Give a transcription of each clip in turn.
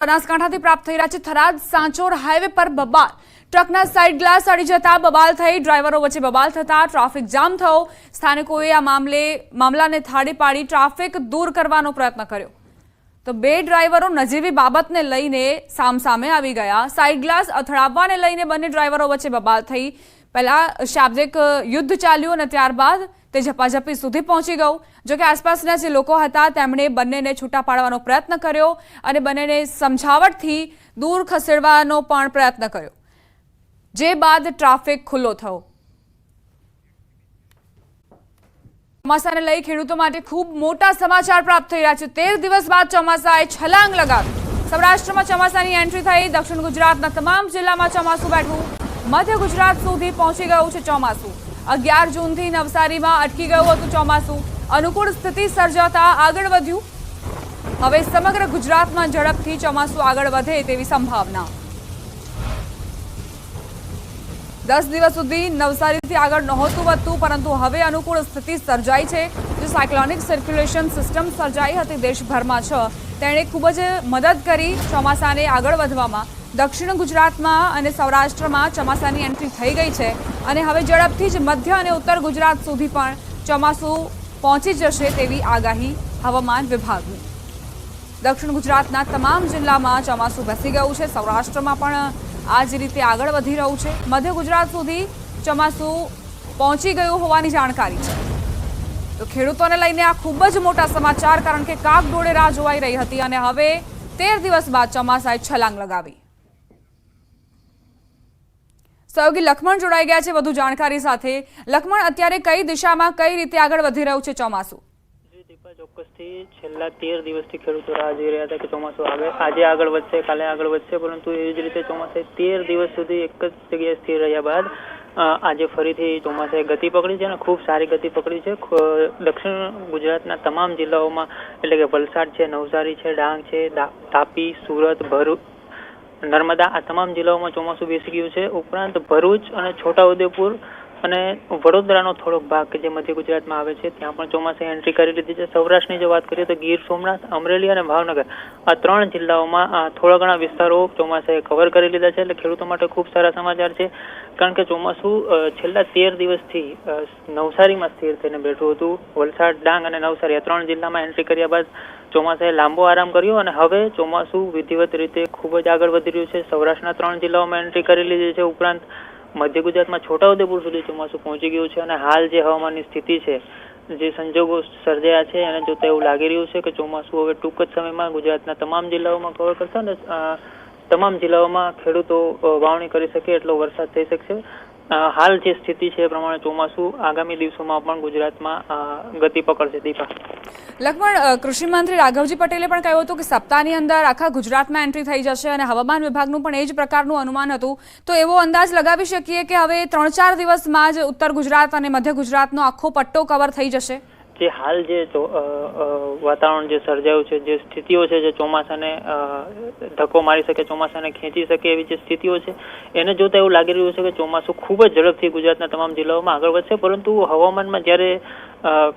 બનાસકાંઠાથી પ્રાપ્ત થઈ રહ્યા છે થરાદ સાંચોર હાઈવે પર બબાલ ટ્રકના સાઈડ ગ્લાસ અડી જતા બબાલ થઈ ડ્રાઈવરો વચ્ચે બબાલ થતા ટ્રાફિક જામ થયો। સ્થાનિકોએ આ મામલાને થાળી પાડી ટ્રાફિક દૂર કરવાનો પ્રયત્ન કર્યો તો બે ડ્રાઈવરો નજીવી બાબતને લઈને સામસામે આવી ગયા। સાઈડ ગ્લાસ અથડાવવાને લઈને બંને ડ્રાઈવરો વચ્ચે બબાલ થઈ। પહેલા શાબ્દિક યુદ્ધ ચાલ્યું અને ત્યારબાદ તે ઝપાઝપી સુધી પહોંચી ગયું। જો કે આસપાસના જે લોકો હતા તેમણે બંનેને છૂટા પાડવાનો પ્રયત્ન કર્યો અને બંનેને સમજાવટથી દૂર ખસેડવાનો પણ પ્રયત્ન કર્યો, જે બાદ ટ્રાફિક ખુલ્લો થયો। ચોમાસાને લઈ ખેડૂતો માટે ખૂબ મોટા સમાચાર પ્રાપ્ત થઈ રહ્યા છે। 13 દિવસ બાદ ચોમાસાએ છલાંગ લગાવી। સૌરાષ્ટ્રમાં ચોમાસાની એન્ટ્રી થઈ। દક્ષિણ ગુજરાતના તમામ જિલ્લામાં ચોમાસું બેઠું। મધ્ય ગુજરાત સુધી પહોંચી ગયું છે ચોમાસું। 11 જૂનથી નવસારીમાં અટકી ગયું હતું ચોમાસું। અનુકૂળ સ્થિતિ સર્જાતા આગળ વધ્યું। હવે સમગ્ર ગુજરાતમાં ઝડપથી ચોમાસું આગળ વધે તેવી સંભાવના। 10 દિવસ સુધી નવસારીથી આગળ નહોતું વધતું, પરંતુ હવે અનુકૂળ સ્થિતિ સર્જાઈ છે। જે સાયક્લોનિક સર્ક્યુલેશન સિસ્ટમ સર્જાઈ હતી દેશભરમાં છે, તેણે ખૂબ જ મદદ કરી ચોમાસાને આગળ વધવામાં। દક્ષિણ ગુજરાતમાં અને સૌરાષ્ટ્રમાં ચોમાસાની એન્ટ્રી થઈ ગઈ છે અને હવે ઝડપથી જ મધ્ય અને ઉત્તર ગુજરાત સુધી પણ ચોમાસું પહોંચી જશે તેવી આગાહી હવામાન વિભાગની। દક્ષિણ ગુજરાતના તમામ જિલ્લામાં ચોમાસું બેસી ગયું છે। સૌરાષ્ટ્રમાં પણ આ જ રીતે આગળ વધી રહ્યું છે। મધ્ય ગુજરાત સુધી ચોમાસું પહોંચી ગયું હોવાની જાણકારી છે। તો ખેડૂતોને લઈને આ ખૂબ જ મોટા સમાચાર, કારણ કે કાગડોળે રાહ જોવાઈ રહી હતી અને હવે 13 દિવસ બાદ ચોમાસાએ છલાંગ લગાવી। સહયોગી લખમણ જોડાઈ ગયા છે વધુ જાણકારી સાથે। લખમણ, અત્યારે કઈ દિશામાં કઈ રીતે આગળ વધી રહ્યું છે ચોમાસું? ચોક્કસથી છેલ્લા 13 દિવસથી ખેડૂતો રાહ જોઈ રહ્યા હતા કે ચોમાસું આજે આગળ વધશે, કાલે આગળ વધશે, પરંતુ એવી જ રીતે ચોમાસે 13 દિવસ સુધી એક જ જગ્યાએ સ્થિર રહ્યા બાદ આજે ફરીથી ચોમાસાએ ગતિ પકડી છે અને ખૂબ સારી ગતિ પકડી છે। દક્ષિણ ગુજરાતના તમામ જિલ્લાઓમાં, એટલે કે વલસાડ છે, નવસારી છે, ડાંગ છે, તાપી, સુરત, ભરૂચ, નર્મદા, આ તમામ જિલ્લાઓમાં ચોમાસું બેસી ગયું છે। ઉપરાંત ભરૂચ અને છોટાઉદેપુર અને વડોદરાનો થોડોક ભાગ કે જે મધ્ય ગુજરાતમાં આવે છે ત્યાં પણ ચોમાસે એન્ટ્રી કરી લીધી છે। સૌરાષ્ટ્રની જો વાત કરીએ તો ગીર સોમનાથ, અમરેલી અને ભાવનગર, આ 3 જિલ્લાઓમાં થોડા ઘણા વિસ્તારો ચોમાસે કવર કરી લીધા છે। એટલે ખેડૂતો માટે ખૂબ સારા સમાચાર છે, કારણ કે ચોમાસું છેલ્લા 13 દિવસથી નવસારીમાં સ્થિર થઈને બેઠું હતું। વલસાડ, ડાંગ અને નવસારી આ 3 જિલ્લામાં એન્ટ્રી કર્યા બાદ ચોમાસાએ લાંબો આરામ કર્યો અને હવે ચોમાસું વિધિવત રીતે ખૂબ જ આગળ વધી રહ્યું છે। સૌરાષ્ટ્રના 3 જિલ્લાઓમાં એન્ટ્રી કરી લીધી છે। ઉપરાંત મધ્ય ગુજરાતમાં છોટાઉદેપુર સુધી ચોમાસું પહોંચી ગયું છે અને હાલ જે હવામાનની સ્થિતિ છે, જે સંજોગો સર્જાયા છે એને જોતા એવું લાગી રહ્યું છે કે ચોમાસું હવે ટૂંક જ સમયમાં ગુજરાતના તમામ જિલ્લાઓમાં કવર કરશે અને તમામ જિલ્લાઓમાં ખેડૂતો વાવણી કરી શકે એટલો વરસાદ થઈ શકશે। હાલ જે સ્થિતિ છે એ પ્રમાણે ચોમાસું આગામી દિવસોમાં પણ ગુજરાતમાં ગતિ પકડશે। દીપા, લખમણ, કૃષિ મંત્રી રાઘવજી પટેલે પણ કહ્યું હતું કે સપ્તાહની અંદર આખા ગુજરાતમાં એન્ટ્રી થઈ જશે અને હવામાન વિભાગનું પણ એ જ પ્રકારનું અનુમાન હતું। તો એવો અંદાજ લગાવી શકીએ કે હવે 3-4 દિવસમાં જ ઉત્તર ગુજરાત અને મધ્ય ગુજરાતનો આખો પટ્ટો કવર થઈ જશે? જે હાલ જે વાતાવરણ જે સર્જાયું છે, જે સ્થિતિઓ છે, જે ચોમાસાને ધક્કો મારી શકે, ચોમાસાને ખેંચી શકે એવી જે સ્થિતિઓ છે, એને જોતા એવું લાગી રહ્યું છે કે ચોમાસું ખૂબ જ ઝડપથી ગુજરાતના તમામ જિલ્લાઓમાં આગળ વધશે। પરંતુ હવામાનમાં જ્યારે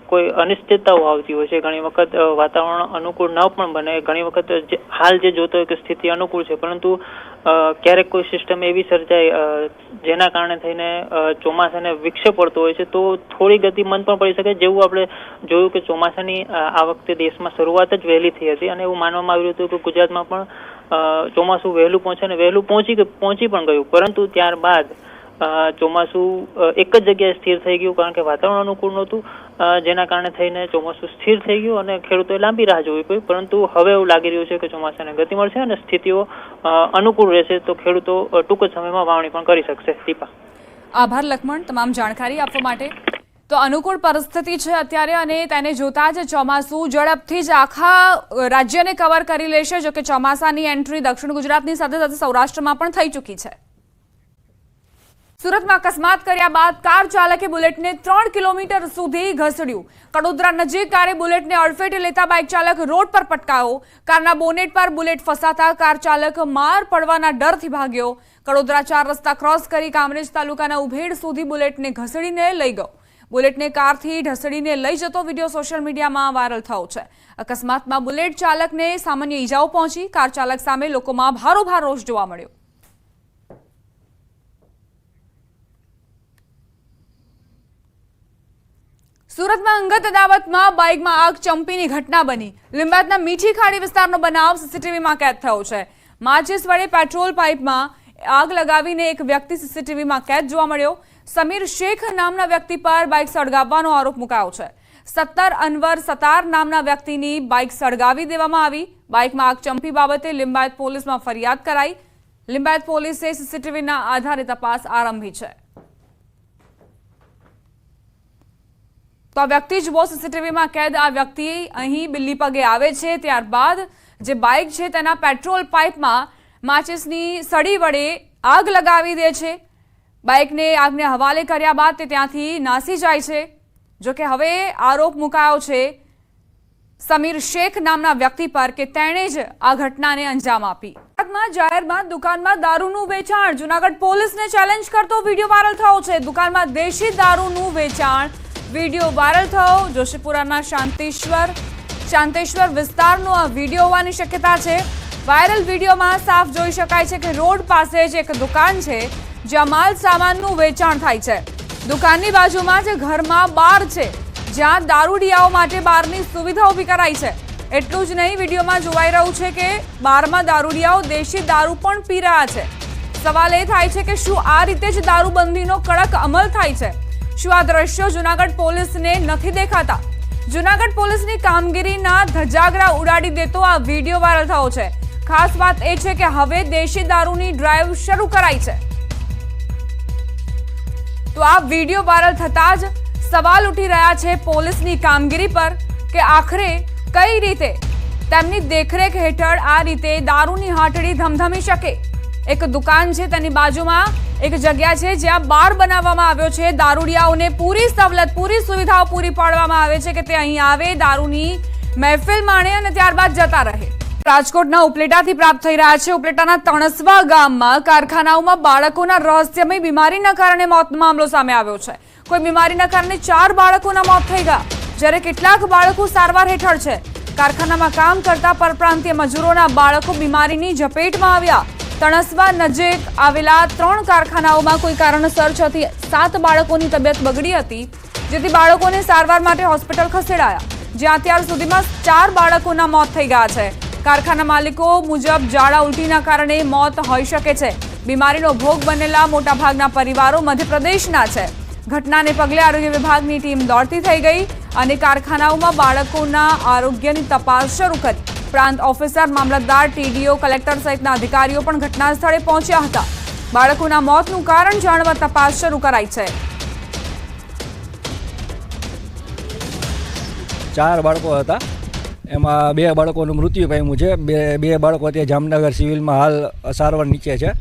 કોઈ અનિશ્ચિતતાઓ આવતી હોય છે, ઘણી વખત વાતાવરણ અનુકૂળ ન પણ બને, ઘણી વખત હાલ જે જોતો હોય કે સ્થિતિ અનુકૂળ છે, પરંતુ ક્યારેક કોઈ સિસ્ટમ એવી સર્જાય જેના કારણે થઈને ચોમાસાને વિક્ષેપ પડતો હોય છે, તો થોડી ગતિ મંદ પણ પડી શકે। જેવું આપણે જોયું કે ચોમાસાની આ વખતે દેશમાં શરૂઆત જ વહેલી થઈ હતી અને એવું માનવામાં આવ્યું હતું કે ગુજરાતમાં પણ ચોમાસું વહેલું પહોંચે અને વહેલું પહોંચી પણ ગયું, પરંતુ ત્યારબાદ ચોમાસું એક જ જગ્યાએ સ્થિર થઈ ગયું, કારણ કે વાતાવરણ અનુકૂળ નહોતું, જેના કારણે થઈને ચોમાસું સ્થિર થઈ ગયું અને ખેડૂતોએ લાંબી રાહ જોવી પડી। પરંતુ હવે એવું લાગી રહ્યું છે કે ચોમાસાને ગતિ મળશે અને સ્થિતિઓ અનુકૂળ રહેશે, તો ખેડૂતો ટૂંક જ સમયમાં વાવણી પણ કરી શકશે। દીપા, આભાર લખમણ તમામ જાણકારી આપવા માટે। તો અનુકૂળ પરિસ્થિતિ છે અત્યારે અને તેને જોતા જ ચોમાસું ઝડપથી જ આખા રાજ્યને કવર કરી લેશે। જો કે ચોમાસાની એન્ટ્રી દક્ષિણ ગુજરાતની સાથે સાથે સૌરાષ્ટ્રમાં પણ થઈ ચૂકી છે। સુરતમાં અકસ્માત કર્યા બાદ કાર ચાલકે બુલેટને 3 કિલોમીટર સુધી ઘસડ્યું। કડોદરા નજીક કારે બુલેટને અડફેટે લેતા બાઇક ચાલક રોડ પર પટકાયો। કારના બોનેટ પર બુલેટ ફસાતા કાર ચાલક માર પડવાના ડરથી ભાગ્યો। કડોદરા 4 રસ્તા ક્રોસ કરી કામરેજ તાલુકાના ઉભેડ સુધી બુલેટને ઘસડીને લઈ ગયો। બુલેટને કારથી ઢસડીને લઈ જતો વિડીયો સોશિયલ મીડિયામાં વાયરલ થયો છે। અકસ્માતમાં બુલેટ ચાલકને સામાન્ય ઈજાઓ પહોંચી। કાર ચાલક સામે લોકોમાં ભારોભાર રોષ જોવા મળ્યો। સુરતમાં અંગત અદાવતમાં બાઇકમાં આગ ચંપીની ઘટના બની। લીંબાયતના મીઠી ખાડી વિસ્તારનો બનાવ સીસીટીવીમાં કેદ થયો છે। માચિસ વડે પેટ્રોલ પાઇપમાં આગ લગાવીને એક વ્યક્તિ સીસીટીવીમાં કેદ જોવા મળ્યો। સમીર શેખ નામના વ્યક્તિ પર બાઇક સળગાવવાનો આરોપ મુકાયો છે। 17 અનવર સતાર નામના વ્યક્તિની બાઇક સળગાવી દેવામાં આવી। બાઇકમાં આગ ચંપી બાબતે લીંબાયત પોલીસમાં ફરિયાદ કરાઈ। લીંબાયત પોલીસે સીસીટીવીના આધારે તપાસ આરંભી છે। તો આ વ્યક્તિ જુઓ સીસીટીવીમાં કેદ। આ વ્યક્તિ અહીં બિલ્લી પગે આવે છે, ત્યારબાદ જે બાઇક છે તેના પેટ્રોલ પાઇપમાં માચિસની સળી વડે આગ લગાવી દે છે। બાઇકને આગને હવાલે કર્યા બાદ તે ત્યાંથી નાસી જાય છે। જો કે હવે આરોપ મુકાયો છે સમીર શેખ નામના વ્યક્તિ પર કે તેણે જ આ ઘટનાને અંજામ આપી। જાહેરમાં દુકાનમાં દારૂનું વેચાણ। જૂનાગઢ પોલીસને ચેલેન્જ કરતો વિડીયો વાયરલ થયો છે। દુકાનમાં દેશી દારૂનું વેચાણ વિડીયો વાયરલ થયો। જોશીપુરાના શાંતેશ્વર વિસ્તારનો આ વિડીયો હોવાની શક્યતા છે। વાયરલ વિડીયોમાં સાફ જોઈ શકાય છે કે રોડ પાસે જ એક દુકાન છે જ્યાં માલ સામાનનું વેચાણ થાય છે। દુકાનની બાજુમાં જ ઘરમાં બાર છે જ્યાં દારૂડિયાઓ માટે બારની સુવિધા ઊભી કરાઈ છે। એટલું જ નહીં, વિડીયોમાં જોવાઈ રહ્યું છે કે બારમાં દારૂડિયાઓ દેશી દારૂ પણ પી રહ્યા છે। સવાલ એ થાય છે કે શું આ રીતે જ દારૂબંધીનો કડક અમલ થાય છે? શું આ દ્રશ્યો જૂનાગઢ પોલીસને નથી દેખાતા? જૂનાગઢ પોલીસની કામગીરીના ધજાગરા ઉડાડી દેતો આ વિડીયો વાયરલ થયો છે। ખાસ વાત એ છે કે હવે દેશી દારૂની ડ્રાઈવ શરૂ કરાઈ છે। તો આ વિડીયો વાયરલ થતા જ સવાલ ઉઠી રહ્યા છે પોલીસની કામગીરી પર કે આખરે કઈ રીતે તેમની દેખરેખ હેઠળ આ રીતે દારૂની હાટડી ધમધમી શકે। એક દુકાન છે, તેની બાજુમાં એક જગ્યા છે જ્યાં બાર બનાવવામાં આવ્યો છે। દારૂડિયાઓને પૂરી સવલત, પૂરી સુવિધાઓ પૂરી પાડવામાં આવે છે કે તે અહીં આવે, દારૂની મહેફિલ માણે અને ત્યારબાદ જતા રહે। રાજકોટના ઉપલેટાથી પ્રાપ્ત થઈ રહ્યા છે। ઉપલેટાના તણસવા ગામમાં કારખાનાઓમાં બાળકોના રહસ્યમય બીમારીના કારણે મોતનો મામલો સામે આવ્યો છે। કોઈ બીમારીના કારણે 4 બાળકોના મોત થઈ ગયા, જ્યારે કેટલાક બાળકો સારવાર હેઠળ છે। કારખાનામાં કામ કરતા પરપ્રાંતીય મજૂરોના બાળકો બીમારીની ઝપેટમાં આવ્યા। તણસવા નજીક આવેલા 3 કારખાનાઓમાં કોઈ કારણસર 6 થી 7 બાળકોની તબિયત બગડી હતી, જેથી બાળકોને સારવાર માટે હોસ્પિટલ ખસેડાયા, જ્યાં અત્યાર સુધીમાં 4 બાળકોના મોત થઈ ગયા છે। કારખાના માલિકો મુજબ ઝાડા ઉલટીના કારણે મોત હોઈ શકે છે। બીમારીનો ભોગ બનેલા મોટાભાગના પરિવારો મધ્યપ્રદેશના છે। ઘટનાને પગલે આરોગ્ય વિભાગની ટીમ દોડતી થઈ ગઈ અને કારખાનાઓમાં બાળકોના આરોગ્યની તપાસ શરૂ કરી। પ્રાંત ઓફિસર, મામલતદાર, ટીડીઓ, કલેક્ટર સહિતના અધિકારીઓ પણ ઘટના સ્થળે પહોંચ્યા હતા। બાળકોના મોતનું કારણ જાણવા તપાસ શરૂ કરાઈ છે। 4 બાળકો હતા, એમાં 2 બાળકોનું મૃત્યુ પામ્યું છે। બે બાળકો અત્યારે જામનગર સિવિલમાં હાલ સારવાર નીચે છે।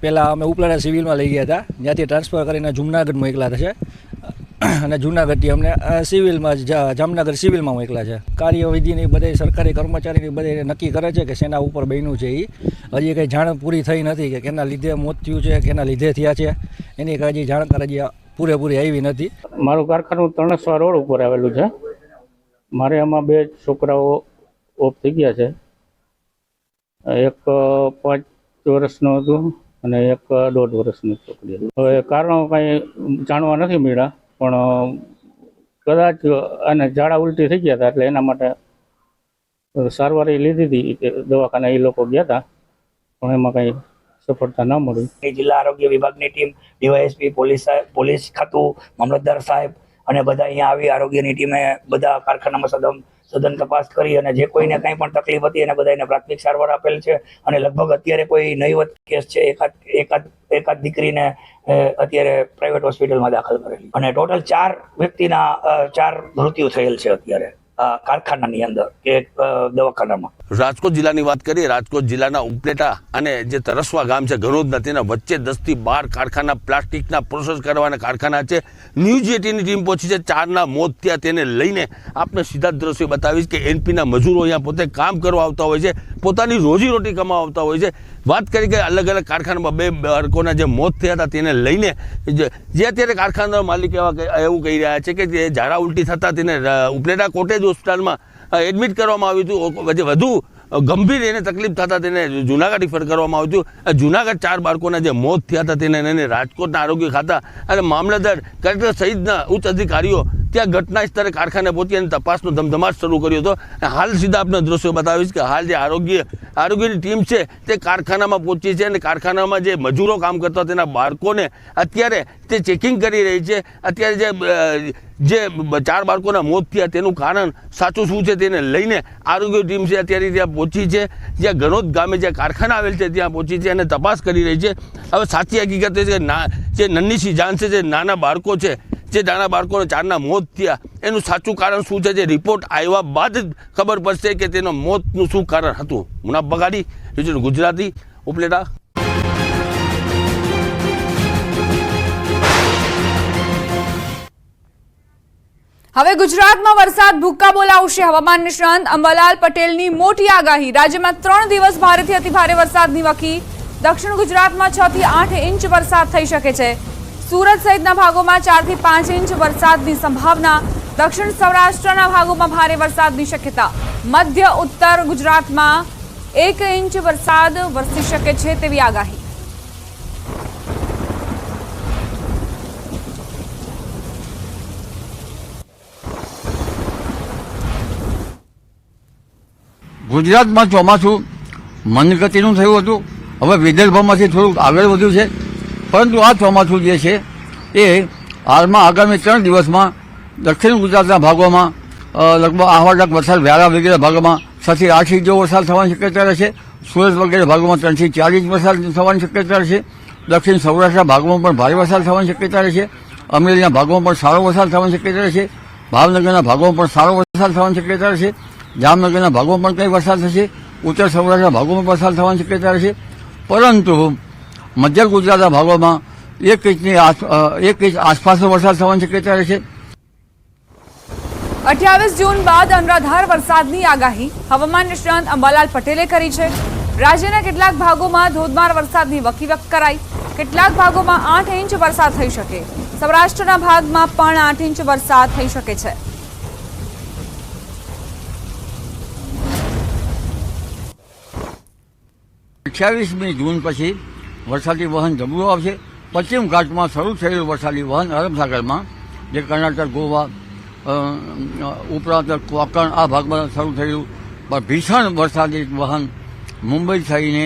પહેલાં અમે ઉપલેટા સિવિલમાં લઈ ગયા હતા, જ્યાંથી ટ્રાન્સફર કરીને જૂનાગઢ મોકલા છે અને જૂનાગઢથી અમને સિવિલમાં જામનગર સિવિલમાં મોકલા છે। કાર્યવિધિની બધા સરકારી કર્મચારીની બધે નક્કી કરે છે કે શેના ઉપર બન્યું છે। એ હજી કંઈ જાણ પૂરી થઈ નથી કે કેના લીધે મોત થયું છે, કેના લીધે થયા છે, એની હજી જાણકારી હજી પૂરેપૂરી આવી નથી। મારું કારખાનું તણસવા રોડ ઉપર આવેલું છે। મારે આમાં 2 છોકરાઓ ઓફ થઈ ગયા છે। એક 5 વર્ષનો હતું અને એક 1.5 વર્ષની છોકરી હતી। હવે કારણો કાંઈ જાણવા નથી મળ્યા, પણ કદાચ અને ઝાડા ઉલટી થઈ ગયા હતા એટલે એના માટે સારવાર એ લીધી હતી, દવાખાના એ લોકો ગયા હતા, પણ એમાં કંઈ સફળતા ન મળી। જિલ્લા આરોગ્ય વિભાગની ટીમ, ડીવાયએસપી, પોલીસ ખાતું, મામલતદાર સાહેબ અને બધા અહીંયા આવી આરોગ્યની ટીમે બધા કારખાનામાં સઘન તપાસ કરી અને જે કોઈને કંઈ પણ તકલીફ હતી એને બધાને પ્રાથમિક સારવાર આપેલ છે। અને લગભગ અત્યારે કોઈ નહીવત કેસ છે, એકાદ દીકરીને અત્યારે પ્રાઇવેટ હોસ્પિટલમાં દાખલ કરેલી અને ટોટલ 4 વ્યક્તિના 4 મૃત્યુ થયેલ છે અત્યારે। કારખાનાની અંદર કે દવાખાનામાં. રાજકોટ જિલ્લાની વાત કરીએ, રાજકોટ જિલ્લાના ઉપલેટા અને જે તરસવા ગામ છે ગણોદના, તેના વચ્ચે 10 થી 12 કારખાના, પ્લાસ્ટિકના પ્રોસેસ કરવાના કારખાના છે. ન્યૂઝ 18ની ટીમ પહોંચી છે. 4ના મોત થયા, તેને લઈને આપણે સીધા જ દ્રશ્યો બતાવીશ કે એનપીના મજૂરો અહીંયા પોતે કામ કરવા આવતા હોય છે, પોતાની રોજીરોટી કમાવા આવતા હોય છે. વાત કરી કે અલગ અલગ કારખાનામાં 2 બાળકોના જે મોત થયા હતા તેને લઈને જે અત્યારે કારખાનાના માલિક એવું કહી રહ્યા છે કે જે ઝાડા ઉલટી થતાં તેને ઉપલેટા કોટેજ હોસ્પિટલમાં એડમિટ કરવામાં આવ્યું હતું. વધુ ગંભીર એને તકલીફ થતાં તેને જુનાગઢ રિફર કરવામાં આવ્યું હતું. જુનાગઢ 4 બાળકોના જે મોત થયા હતા તેને લઈને રાજકોટના આરોગ્ય ખાતા અને મામલતદાર, કલેક્ટર સહિતના ઉચ્ચ અધિકારીઓ ત્યાં ઘટના સ્થળે કારખાને પહોંચી અને તપાસનો ધમધમાટ શરૂ કર્યો હતો. હાલ સીધા આપણે દ્રશ્યો બતાવીશ કે હાલ જે આરોગ્યની ટીમ છે તે કારખાનામાં પહોંચી છે અને કારખાનામાં જે મજૂરો કામ કરતા તેના બાળકોને અત્યારે તે ચેકિંગ કરી રહી છે. અત્યારે જે 4 બાળકોના મોત થયા તેનું કારણ સાચું શું છે તેને લઈને આરોગ્ય ટીમ છે અત્યારે ત્યાં પહોંચી છે. જ્યાં ગણોદ ગામે જ્યાં કારખાના આવેલ છે ત્યાં પહોંચી છે અને તપાસ કરી રહી છે. હવે સાચી હકીકત એ છે કે જે નન્હીસી જાન છે, જે નાના બાળકો છે, જે નાના બાળકોને 4ના મોત થયા એનું સાચું કારણ શું છે, જે રિપોર્ટ આવ્યા બાદ જ ખબર પડશે કે તેનો મોતનું શું કારણ હતું. મુનાફ બગાડી, ગુજરાતી, ઉપલેટા. હવે ગુજરાતમાં વરસાદ ભૂક્કા બોલાવશે. હવામાન નિષ્ણાંત અંબાલાલ પટેલની મોટી આગાહી. રાજ્યમાં 3 દિવસ ભારેથી અતિભારે વરસાદની વકી. દક્ષિણ ગુજરાતમાં 6 થી 8 ઇંચ વરસાદ થઈ શકે છે. સુરત સહિતના ભાગોમાં 4 થી 5 ઇંચ વરસાદની સંભાવના. દક્ષિણ સૌરાષ્ટ્રના ભાગોમાં ભારે વરસાદની શક્યતા. મધ્ય ઉત્તર ગુજરાતમાં 1 ઇંચ વરસાદ વરસી શકે છે તેવી આગાહી. ગુજરાતમાં ચોમાસું મંદગતિનું થયું હતું, હવે વિદર્ભમાંથી થોડુંક આગળ વધ્યું છે, પરંતુ આ ચોમાસું જે છે એ હાલમાં આગામી 3 દિવસમાં દક્ષિણ ગુજરાતના ભાગોમાં લગભગ આહવાડક વરસાદ, વ્યારા વગેરે ભાગોમાં 6 થી 8 ઇંચ જેવો વરસાદ થવાની શક્યતા રહેશે. સુરત વગેરે ભાગોમાં 3 થી 4 ઇંચ વરસાદ થવાની શક્યતા રહેશે. દક્ષિણ સૌરાષ્ટ્રના ભાગોમાં પણ ભારે વરસાદ થવાની શક્યતા રહેશે. અમરેલીના ભાગોમાં પણ સારો વરસાદ થવાની શક્યતા રહેશે. ભાવનગરના ભાગોમાં પણ સારો વરસાદ થવાની શક્યતા રહેશે. જામનગરના ભાગોમાં પણ કંઈ વરસાદ થશે. ઉત્તર સૌરાષ્ટ્રના ભાગોમાં વરસાદ થવાની શક્યતા રહેશે. પરંતુ મધ્ય ગુજરાતના ભાગોમાં 1 ઇંચ આસપાસનો વરસાદ થવાની શક્યતા રહેશે. 28 જૂન બાદ અનરાધાર વરસાદની આગાહી હવામાન નિષ્ણાંત અંબાલાલ પટેલે કરી છે. રાજ્યના કેટલાક ભાગોમાં ધોધમાર વરસાદની વકી વ્યક્ત કરાઈ. કેટલાક ભાગોમાં 8 ઇંચ વરસાદ થઈ શકે. સૌરાષ્ટ્રના ભાગમાં પણ 8 ઇંચ વરસાદ થઈ શકે છે. અઠ્યાવીસમી જૂન પછી વરસાદી વહન જબરું આવશે. પશ્ચિમ ઘાટમાં શરૂ થયેલું વરસાદી વહન અરબ સાગરમાં, જે કર્ણાટક, ગોવા ઉપરાંત કોંકણ આ ભાગમાં શરૂ થયેલું ભીષણ વરસાદી વહન મુંબઈ થઈને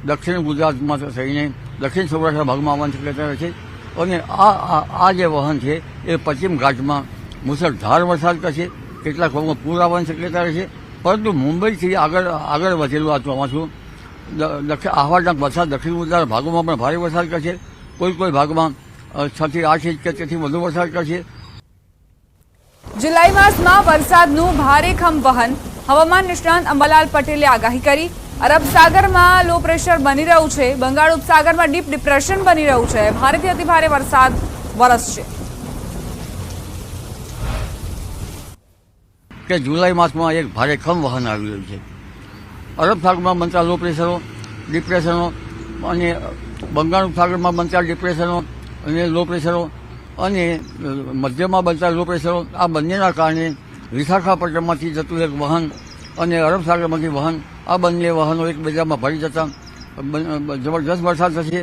દક્ષિણ ગુજરાતમાં થઈને દક્ષિણ સૌરાષ્ટ્રના ભાગમાં આવવાની શક્યતા રહે છે. અને આ જે વહન છે એ પશ્ચિમ ઘાટમાં મુસળધાર વરસાદ કરશે. કેટલાક ભાગમાં પૂર આવવાની શક્યતા રહે છે. પરંતુ મુંબઈથી આગળ વધેલું આ ચોમાસું આહવાડના વરસાદ દક્ષિણ ગુજરાત ભાગોમાં પણ ભારે વરસાદ કરશે. કોઈ ભાગમાં 6 થી 8 ઇંચ કે તેથી વધુ વરસાદ કરશે. જુલાઈ માસમાં વરસાદનું ભારેખમ વહન. હવામાન નિષ્ણાંત અંબાલાલ પટેલે આગાહી કરી. અરબ સાગરમાં લો પ્રેશર બની રહ્યું છે. બંગાળ ઉપસાગરમાં ડીપ ડિપ્રેશન બની રહ્યું છે. ભારેથી અતિભારે વરસાદ વરસશે. કે જુલાઈ માસમાં એક ભારેખમ વહન આવી રહ્યું છે. અરબ સાગરમાં બનતા લો પ્રેશરો, ડિપ્રેશનો અને બંગાળ ઉપસાગરમાં બનતા ડિપ્રેશનો અને લો પ્રેશરો અને મધ્યમાં બનતા લો પ્રેશરો, આ બંનેના કારણે વિશાખાપટ્ટનમમાંથી જતું એક વહન અને અરબ સાગરમાંથી વહન, આ બંને વહનો એકબીજામાં ભળી જતા જબરજસ્ત વરસાદ થશે.